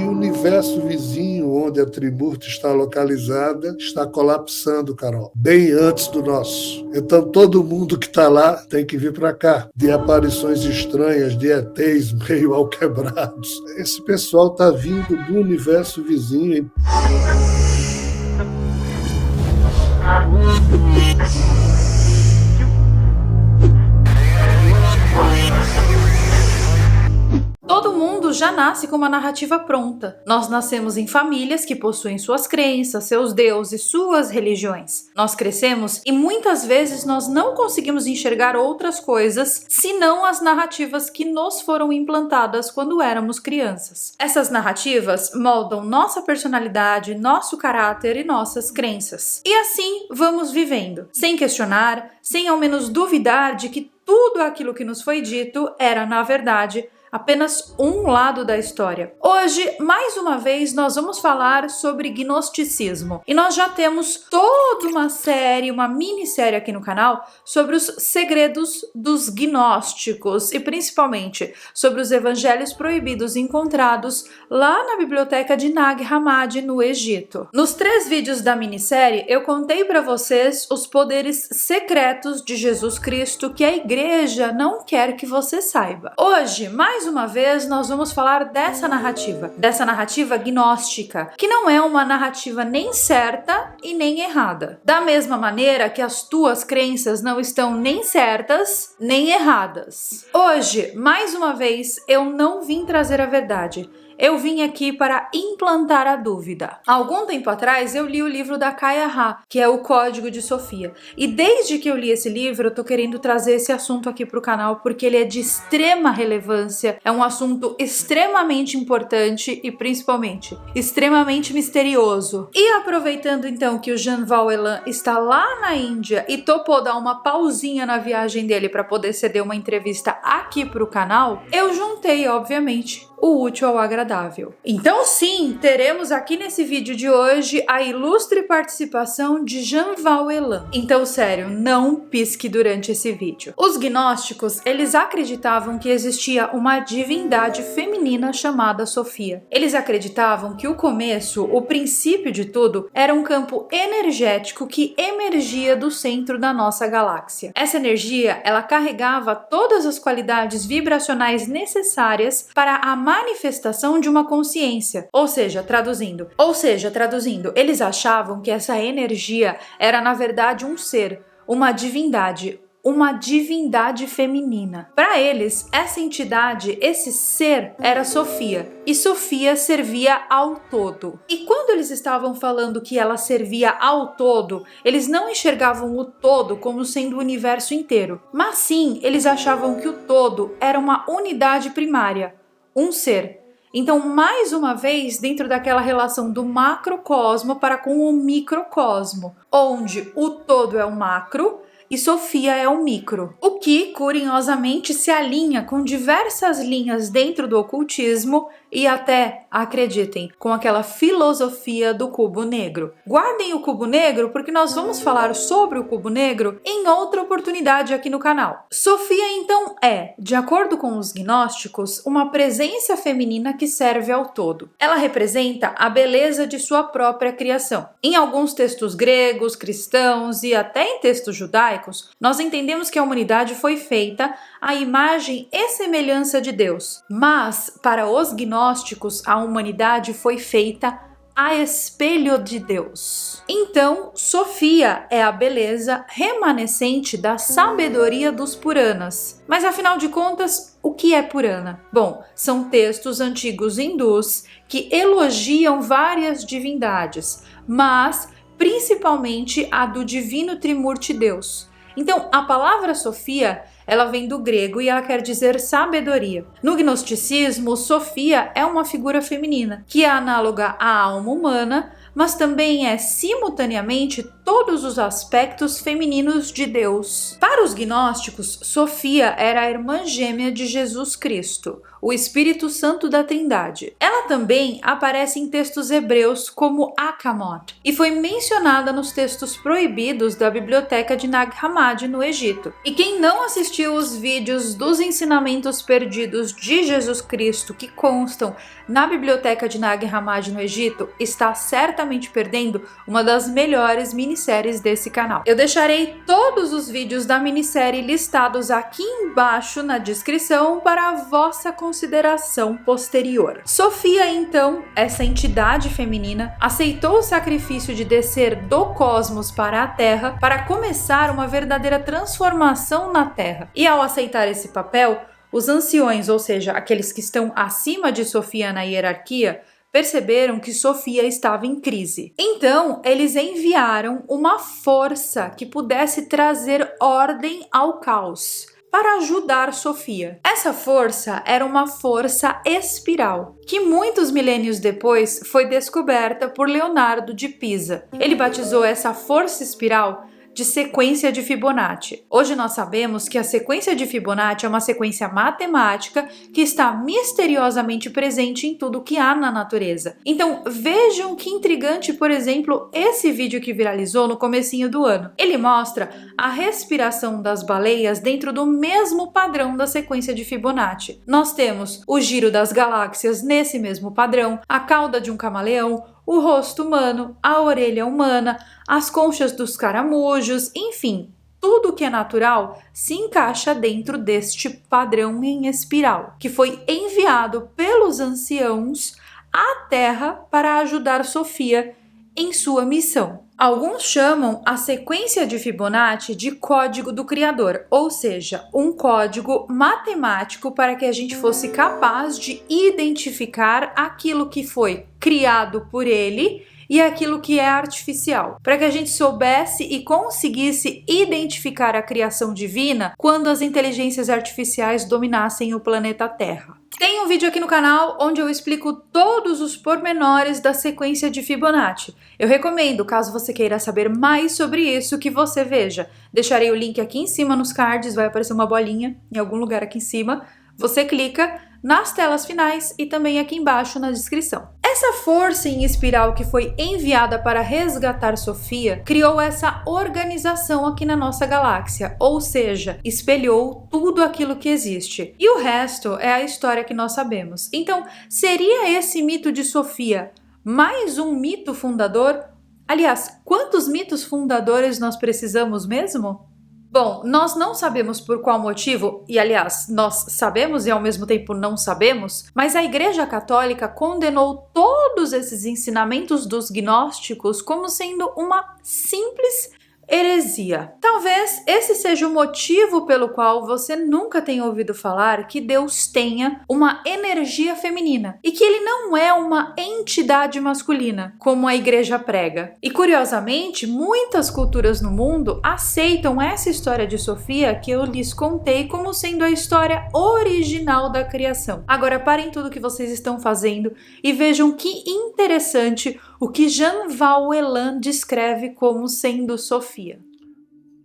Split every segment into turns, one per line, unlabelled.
que o universo vizinho, onde a Triburta está localizada, está colapsando, Carol, bem antes do nosso. Então todo mundo que está lá tem que vir para cá, de aparições estranhas, de ETs meio alquebrados. Esse pessoal está vindo do universo vizinho.
Todo mundo já nasce com uma narrativa pronta. Nós nascemos em famílias que possuem suas crenças, seus deuses, suas religiões. Nós crescemos e muitas vezes nós não conseguimos enxergar outras coisas senão as narrativas que nos foram implantadas quando éramos crianças. Essas narrativas moldam nossa personalidade, nosso caráter e nossas crenças. E assim vamos vivendo, sem questionar, sem ao menos duvidar de que tudo aquilo que nos foi dito era, na verdade, apenas um lado da história. Hoje, mais uma vez, nós vamos falar sobre gnosticismo. E nós já temos toda uma série, uma minissérie aqui no canal sobre os segredos dos gnósticos e principalmente sobre os evangelhos proibidos encontrados lá na biblioteca de Nag Hammadi, no Egito. Nos 3 vídeos da minissérie, eu contei para vocês os poderes secretos de Jesus Cristo que a igreja não quer que você saiba. Hoje, mais uma vez, nós vamos falar dessa narrativa gnóstica, que não é uma narrativa nem certa e nem errada. Da mesma maneira que as tuas crenças não estão nem certas nem erradas. Hoje, mais uma vez, eu não vim trazer a verdade. Eu vim aqui para implantar a dúvida. Há algum tempo atrás, eu li o livro da Kaya Ha, que é o Código de Sofia. E desde que eu li esse livro, eu tô querendo trazer esse assunto aqui pro canal, porque ele é de extrema relevância, é um assunto extremamente importante e, principalmente, extremamente misterioso. E aproveitando, então, que o Jean Valjean está lá na Índia e topou dar uma pausinha na viagem dele para poder ceder uma entrevista aqui pro canal, eu juntei, obviamente, o útil ao agradável. Então sim, teremos aqui nesse vídeo de hoje a ilustre participação de Jean Valjean. Então sério, não pisque durante esse vídeo. Os gnósticos, eles acreditavam que existia uma divindade feminina chamada Sofia. Eles acreditavam que o começo, o princípio de tudo, era um campo energético que emergia do centro da nossa galáxia. Essa energia, ela carregava todas as qualidades vibracionais necessárias para a manifestação de uma consciência, ou seja, traduzindo, eles achavam que essa energia era na verdade um ser, uma divindade feminina. Para eles, essa entidade, esse ser, era Sofia, e Sofia servia ao todo. E quando eles estavam falando que ela servia ao todo, eles não enxergavam o todo como sendo o universo inteiro, mas sim, eles achavam que o todo era uma unidade primária, um ser. Então, mais uma vez, dentro daquela relação do macrocosmo para com o microcosmo, onde o todo é o macro e Sofia é o micro, o que, curiosamente, se alinha com diversas linhas dentro do ocultismo e até, acreditem, com aquela filosofia do cubo negro. Guardem o cubo negro porque nós vamos falar sobre o cubo negro em outra oportunidade aqui no canal. Sofia, então, é, de acordo com os gnósticos, uma presença feminina que serve ao todo. Ela representa a beleza de sua própria criação. Em alguns textos gregos, cristãos e até em textos judaicos, nós entendemos que a humanidade foi feita à imagem e semelhança de Deus. Mas, para os gnósticos, a humanidade foi feita a espelho de Deus. Então, Sofia é a beleza remanescente da sabedoria dos Puranas. Mas, afinal de contas, o que é Purana? Bom, são textos antigos hindus que elogiam várias divindades, mas principalmente a do divino Trimurti Deus. Então, a palavra Sofia, ela vem do grego e ela quer dizer sabedoria. No gnosticismo, Sofia é uma figura feminina, que é análoga à alma humana, mas também é simultaneamente todos os aspectos femininos de Deus. Para os gnósticos, Sofia era a irmã gêmea de Jesus Cristo, o Espírito Santo da Trindade. Ela também aparece em textos hebreus como Akamot e foi mencionada nos textos proibidos da biblioteca de Nag Hammadi no Egito. E quem não assistiu os vídeos dos ensinamentos perdidos de Jesus Cristo que constam na biblioteca de Nag Hammadi no Egito está certamente perdendo uma das melhores minisséries desse canal. Eu deixarei todos os vídeos da minissérie listados aqui embaixo na descrição para a vossa consideração posterior. Sofia, então, essa entidade feminina, aceitou o sacrifício de descer do cosmos para a Terra para começar uma verdadeira transformação na Terra. E ao aceitar esse papel, os anciões, ou seja, aqueles que estão acima de Sofia na hierarquia, perceberam que Sofia estava em crise. Então, eles enviaram uma força que pudesse trazer ordem ao caos para ajudar Sofia. Essa força era uma força espiral, que muitos milênios depois foi descoberta por Leonardo de Pisa. Ele batizou essa força espiral de sequência de Fibonacci. Hoje nós sabemos que a sequência de Fibonacci é uma sequência matemática que está misteriosamente presente em tudo que há na natureza. Então vejam que intrigante, por exemplo, esse vídeo que viralizou no comecinho do ano. Ele mostra a respiração das baleias dentro do mesmo padrão da sequência de Fibonacci. Nós temos o giro das galáxias nesse mesmo padrão, a cauda de um camaleão, o rosto humano, a orelha humana, as conchas dos caramujos, enfim, tudo que é natural se encaixa dentro deste padrão em espiral, que foi enviado pelos anciãos à Terra para ajudar Sofia em sua missão. Alguns chamam a sequência de Fibonacci de código do Criador, ou seja, um código matemático para que a gente fosse capaz de identificar aquilo que foi criado por ele e aquilo que é artificial, para que a gente soubesse e conseguisse identificar a criação divina quando as inteligências artificiais dominassem o planeta Terra. Tem um vídeo aqui no canal onde eu explico todos os pormenores da sequência de Fibonacci. Eu recomendo, caso você queira saber mais sobre isso, que você veja. Deixarei o link aqui em cima nos cards, vai aparecer uma bolinha em algum lugar aqui em cima. Você clica nas telas finais e também aqui embaixo na descrição. Essa força em espiral que foi enviada para resgatar Sofia criou essa organização aqui na nossa galáxia, ou seja, espelhou tudo aquilo que existe. E o resto é a história que nós sabemos. Então, seria esse mito de Sofia mais um mito fundador? Aliás, quantos mitos fundadores nós precisamos mesmo? Bom, nós não sabemos por qual motivo, e aliás, nós sabemos e ao mesmo tempo não sabemos, mas a Igreja Católica condenou todos esses ensinamentos dos gnósticos como sendo uma simples heresia. Talvez esse seja o motivo pelo qual você nunca tenha ouvido falar que Deus tenha uma energia feminina e que ele não é uma entidade masculina, como a igreja prega. E curiosamente, muitas culturas no mundo aceitam essa história de Sofia que eu lhes contei como sendo a história original da criação. Agora parem tudo que vocês estão fazendo e vejam que interessante o que Jean Val Elan descreve como sendo Sofia.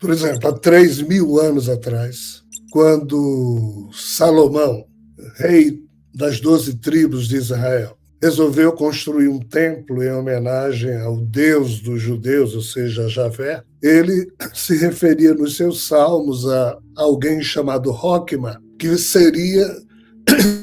Por exemplo, há 3.000 anos atrás, quando Salomão, rei das 12 tribos de Israel, resolveu construir um templo em homenagem ao Deus dos judeus, ou seja, a Javé, ele se referia nos seus salmos a alguém chamado Roquima, que seria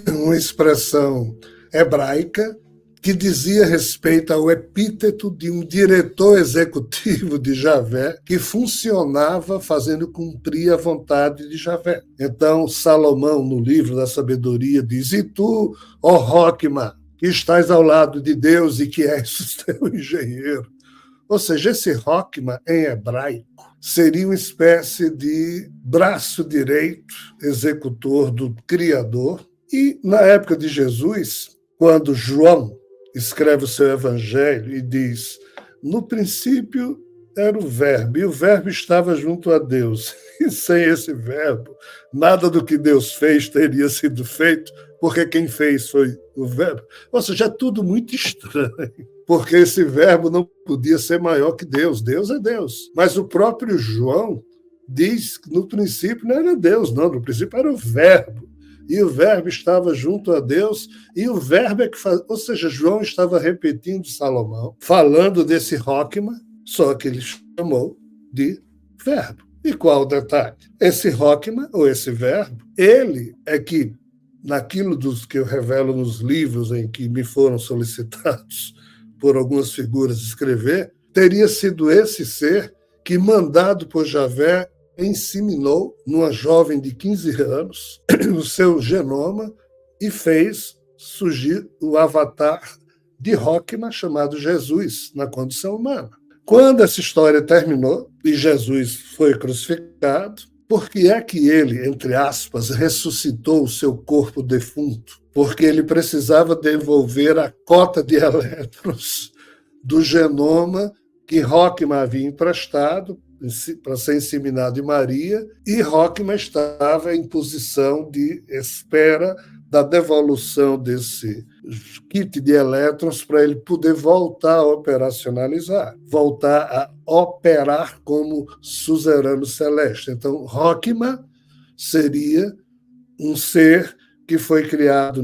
uma expressão hebraica que dizia respeito ao epíteto de um diretor executivo de Javé que funcionava fazendo cumprir a vontade de Javé. Então, Salomão, no livro da sabedoria, diz: "E tu, ó Roquima, que estás ao lado de Deus e que és o teu engenheiro." Ou seja, esse Roquima, em hebraico, seria uma espécie de braço direito executor do Criador. E, na época de Jesus, quando João escreve o seu evangelho e diz: "No princípio era o verbo, e o verbo estava junto a Deus. E sem esse verbo, nada do que Deus fez teria sido feito, porque quem fez foi o verbo." Ou seja, é tudo muito estranho, porque esse verbo não podia ser maior que Deus. Deus é Deus. Mas o próprio João diz que no princípio não era Deus, não. No princípio era o verbo. e o verbo estava junto a Deus, e o verbo é que faz... Ou seja, João estava repetindo Salomão, falando desse Rockman, só que ele chamou de verbo. E qual o detalhe? Esse Rockman, ou esse verbo, ele é que, naquilo dos que eu revelo nos livros em que me foram solicitados por algumas figuras escrever, teria sido esse ser que, mandado por Javé, inseminou numa jovem de 15 anos o seu genoma e fez surgir o avatar de Rockman chamado Jesus, na condição humana. Quando essa história terminou e Jesus foi crucificado, por que é que ele, entre aspas, ressuscitou o seu corpo defunto? Porque ele precisava devolver a cota de elétrons do genoma que Rockman havia emprestado para ser inseminado em Maria, e Rockman estava em posição de espera da devolução desse kit de elétrons para ele poder voltar a operacionalizar, voltar a operar como suzerano celeste. Então, Rockman seria um ser que foi criado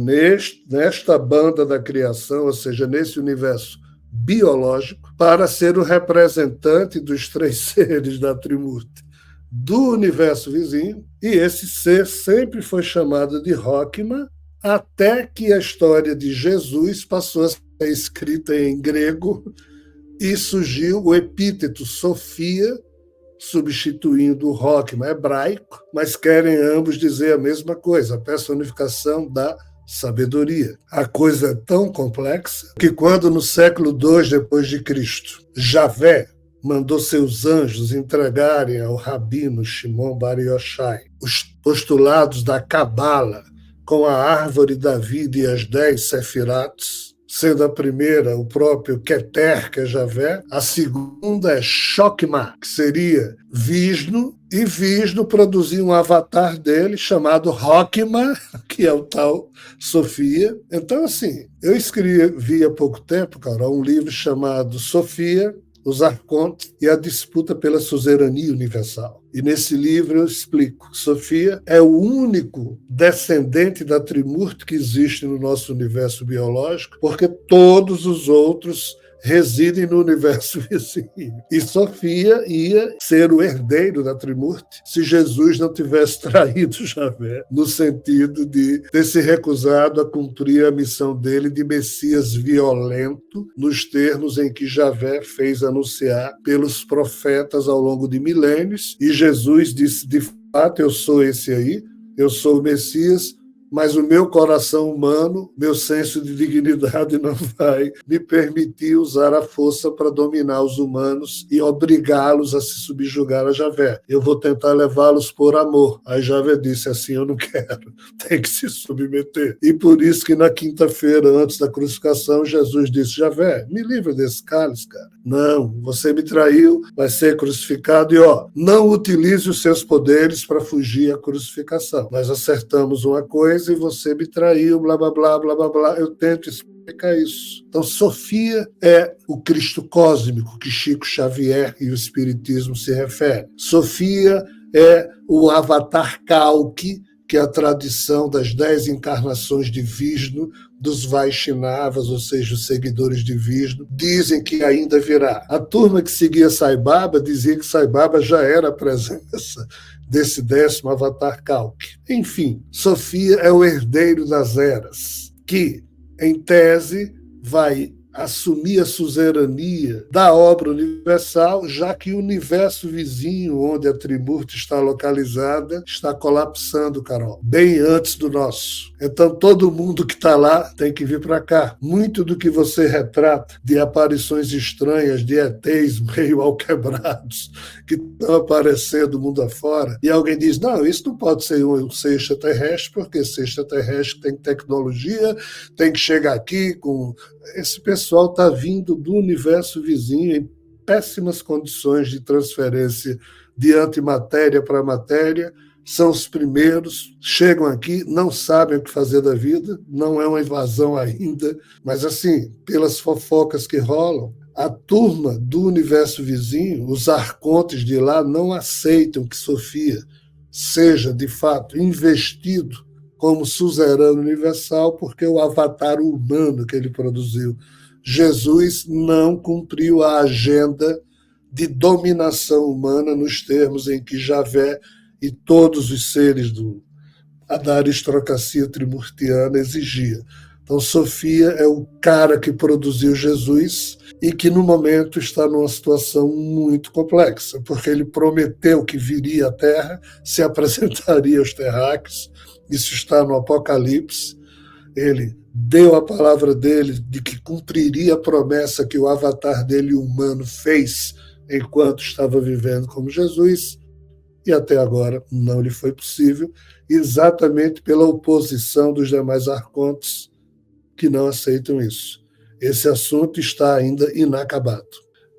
nesta banda da criação, ou seja, nesse universo biológico, para ser o representante dos 3 seres da Trimurti do universo vizinho, e esse ser sempre foi chamado de Rockman, até que a história de Jesus passou a ser escrita em grego e surgiu o epíteto Sofia, substituindo o Rockman hebraico, mas querem ambos dizer a mesma coisa, a personificação da sabedoria. A coisa é tão complexa que quando no século II depois de Cristo, Javé mandou seus anjos entregarem ao rabino Shimon Bar Yochai os postulados da Cabala com a árvore da vida e as 10 sefiratos, sendo a primeira o próprio Keter, que é Javé, a segunda é Shokma, que seria Vishnu, e Vishnu produziu um avatar dele chamado Rockman, que é o tal Sofia. Então, assim, eu escrevi há pouco tempo, Carol, um livro chamado Sofia, os arcontes e a disputa pela suzerania universal. E nesse livro eu explico. Sofia é o único descendente da Trimurti que existe no nosso universo biológico, porque todos os outros residem no universo vizinho. E Sofia ia ser o herdeiro da Trimurti se Jesus não tivesse traído Javé, no sentido de ter se recusado a cumprir a missão dele de Messias violento, nos termos em que Javé fez anunciar pelos profetas ao longo de milênios, e Jesus disse, de fato, eu sou esse aí, eu sou o Messias, mas o meu coração humano, meu senso de dignidade não vai me permitir usar a força para dominar os humanos e obrigá-los a se subjugar a Javé. Eu vou tentar levá-los por amor. Aí Javé disse assim, eu não quero, tem que se submeter. E por isso que na quinta-feira, antes da crucificação, Jesus disse, Javé, me livra desse cálice, cara. Não, você me traiu, vai ser crucificado e, não utilize os seus poderes para fugir à crucificação. Nós acertamos uma coisa e você me traiu, blá, blá, blá, blá, blá, blá. Eu tento explicar isso. Então, Sofia é o Cristo cósmico que Chico Xavier e o Espiritismo se referem. Sofia é o avatar Kalki, que é a tradição das 10 encarnações de Vishnu, dos Vaishnavas, ou seja, os seguidores de Vishnu, dizem que ainda virá. A turma que seguia Sai Baba dizia que Sai Baba já era a presença desse 10º avatar Kalki. Enfim, Sofia é o herdeiro das eras, que, em tese, vai assumir a suzerania da obra universal, já que o universo vizinho, onde a Trimurti está localizada, está colapsando, Carol, bem antes do nosso. Então, todo mundo que está lá tem que vir para cá. Muito do que você retrata de aparições estranhas, de ETs meio alquebrados, que estão aparecendo mundo afora, e alguém diz, não, isso não pode ser um ser extraterrestre, porque ser extraterrestre tem tecnologia, tem que chegar aqui com... Esse pessoal está vindo do universo vizinho em péssimas condições de transferência de antimatéria para matéria, são os primeiros, chegam aqui, não sabem o que fazer da vida, não é uma invasão ainda, mas assim, pelas fofocas que rolam, a turma do universo vizinho, os arcontes de lá, não aceitam que Sofia seja, de fato, investido como suzerano universal, porque o avatar humano que ele produziu. Jesus não cumpriu a agenda de dominação humana nos termos em que Javé e todos os seres da aristocracia trimurtiana exigia. Então, Sofia é o cara que produziu Jesus e que, no momento, está numa situação muito complexa, porque ele prometeu que viria à Terra, se apresentaria aos terráqueos, isso está no Apocalipse, ele deu a palavra dele de que cumpriria a promessa que o avatar dele humano fez enquanto estava vivendo como Jesus, e até agora não lhe foi possível, exatamente pela oposição dos demais arcontes que não aceitam isso. Esse assunto está ainda inacabado.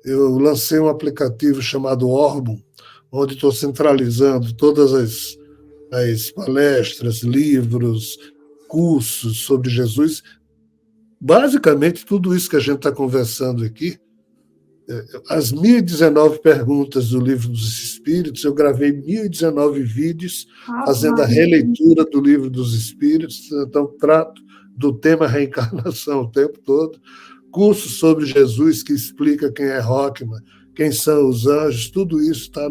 Eu lancei um aplicativo chamado Orbum, onde estou centralizando todas as palestras, livros, cursos sobre Jesus. Basicamente, tudo isso que a gente está conversando aqui, as 1.019 perguntas do Livro dos Espíritos, eu gravei 1.019 vídeos fazendo a releitura do Livro dos Espíritos, então trato do tema reencarnação o tempo todo, curso sobre Jesus que explica quem é Rockman, quem são os anjos, tudo isso está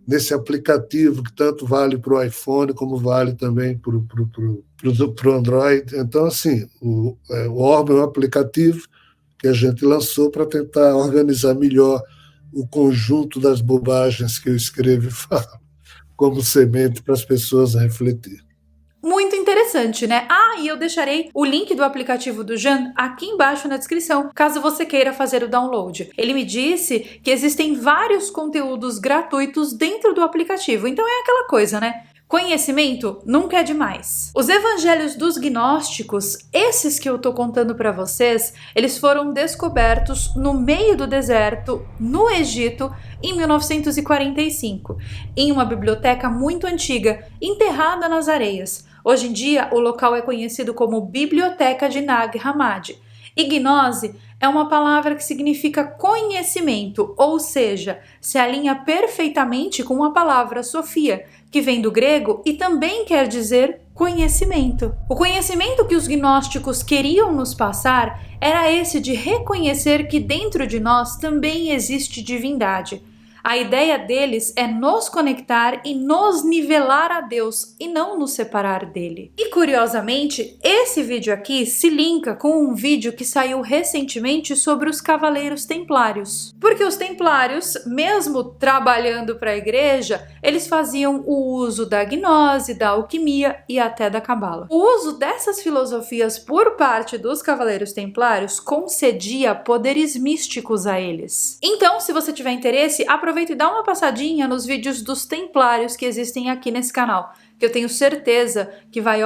nesse aplicativo que tanto vale para o iPhone como vale também para o Android. Então, assim, o Orbe é um aplicativo que a gente lançou para tentar organizar melhor o conjunto das bobagens que eu escrevo e falo, como semente para as pessoas refletir.
Muito interessante, né? E eu deixarei o link do aplicativo do Jean aqui embaixo na descrição, caso você queira fazer o download. Ele me disse que existem vários conteúdos gratuitos dentro do aplicativo, então é aquela coisa, né? Conhecimento nunca é demais. Os evangelhos dos gnósticos, esses que eu tô contando para vocês, eles foram descobertos no meio do deserto, no Egito, em 1945, em uma biblioteca muito antiga, enterrada nas areias. Hoje em dia, o local é conhecido como Biblioteca de Nag Hammadi. E gnose é uma palavra que significa conhecimento, ou seja, se alinha perfeitamente com a palavra Sofia, que vem do grego e também quer dizer conhecimento. O conhecimento que os gnósticos queriam nos passar era esse de reconhecer que dentro de nós também existe divindade. A ideia deles é nos conectar e nos nivelar a Deus e não nos separar dele. E curiosamente, esse vídeo aqui se linka com um vídeo que saiu recentemente sobre os Cavaleiros Templários. Porque os Templários, mesmo trabalhando para a igreja, eles faziam o uso da gnose, da alquimia e até da cabala. O uso dessas filosofias por parte dos Cavaleiros Templários concedia poderes místicos a eles. Então, se você tiver interesse, aproveita e dá uma passadinha nos vídeos dos Templários que existem aqui nesse canal, que eu tenho certeza que vai,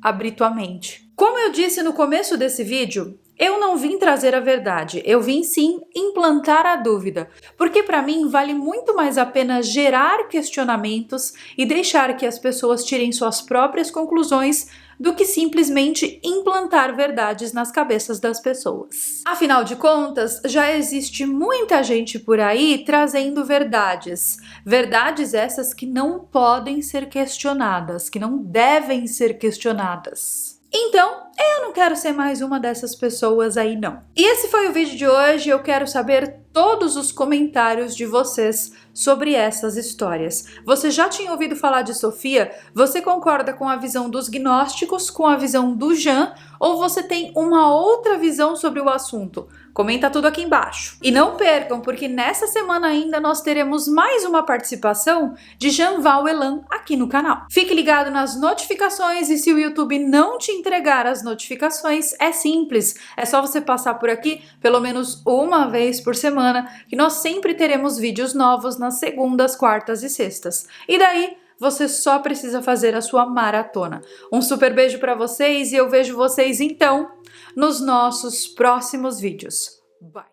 abrir tua mente. Como eu disse no começo desse vídeo, eu não vim trazer a verdade, eu vim sim implantar a dúvida, porque para mim vale muito mais a pena gerar questionamentos e deixar que as pessoas tirem suas próprias conclusões do que simplesmente implantar verdades nas cabeças das pessoas. Afinal de contas, já existe muita gente por aí trazendo verdades. Verdades essas que não podem ser questionadas, que não devem ser questionadas. Então, eu não quero ser mais uma dessas pessoas aí não. E esse foi o vídeo de hoje, eu quero saber todos os comentários de vocês sobre essas histórias. Você já tinha ouvido falar de Sofia? Você concorda com a visão dos gnósticos, com a visão do Jean, ou você tem uma outra visão sobre o assunto? Comenta tudo aqui embaixo. E não percam, porque nessa semana ainda nós teremos mais uma participação de Jean-Val Elan aqui no canal. Fique ligado nas notificações e se o YouTube não te entregar as notificações, é simples. É só você passar por aqui pelo menos uma vez por semana, que nós sempre teremos vídeos novos nas segundas, quartas e sextas. E daí, você só precisa fazer a sua maratona. Um super beijo para vocês e eu vejo vocês então nos nossos próximos vídeos. Bye!